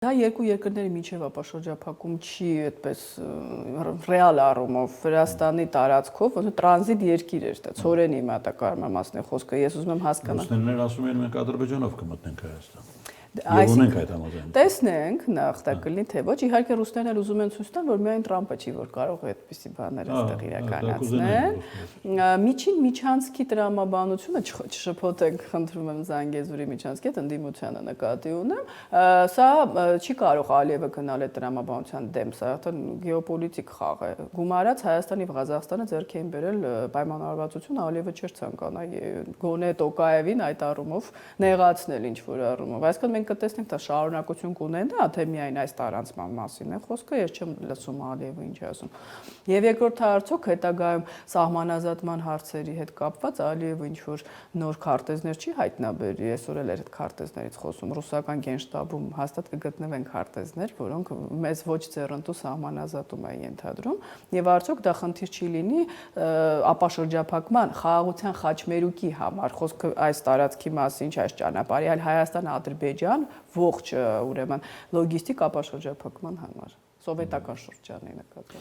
Դա երկու երկրների միջև ապաշրջափակում չի այդպես ռեալ առումով Վրաստանի տարածքով, ոնց տրանզիտ երկիր էր դա, ցորենի մատակարարման մասն է խոսքը, ես ուզում եմ հասկանալ։ Ռուսներն ասում են մենք Ադրբեջանով կմտնենք Հայաստան։ Եվ ունենք այդ համաձայնությունը։ Տեսնենք նախ դա կլինի թե ոչ, իհարկե ռուսներն էլ ուզում են ցույց տալ, որ միայն Տրամպը չի, որ կարող է այդպիսի բաներ այստեղ իրականացնել։ Միջին միջանցքի տրամաբանությունը չշփոթենք, խնդրում եմ Զանգեզուրի միջանցքի հետ ընդդիմությանը նկատի ունեմ, սա չի կարող Ալիևը գնալ այդ տրամաբանության դեմ, սա արդեն գեոպոլիտիկ խաղ է։ Գումարած Հայաստանը եւ Ղազախստանը ձեռք էին բերել պայմանավորվածություն, Ալիևը չէր ցանկանա գոնե Տոկաևին այդ առումով նեղացնել ինչ որ առումով։ Այսինքն մենք կտեսնենք դա շարունակություն կունենա, թե միայն այս տարանցման մասին է խոսքը, ես չեմ լսում Ալիևը ինչ ասում։ Եվ երկրորդ հարցոք հետագայում սահմանազատման հարցերի հետ կապված Ալիևը ինչ որ նոր քարտեզներ չի հայտնաբերի, այսօր էլ այդ քարտեզներից խոսում, ռուսական գենշտաբում հաստատ կգտնվեն քարտեզներ, որոնք մեզ ոչ ձեռնտու սահմանազատում են ենթադրում, եւ արդյոք դա խնդիր չի լինի ապաշրջափակման խաղաղության խաչմերուկի համար, խոսքը այս տարածքի մասին, այս ճանապարհի, այլ Հայաստան-Ադրբեջան ողջ ուրեմն լոգիստիկ ապաշրջափակման համար, սովետական շրջանի նկատմամբ։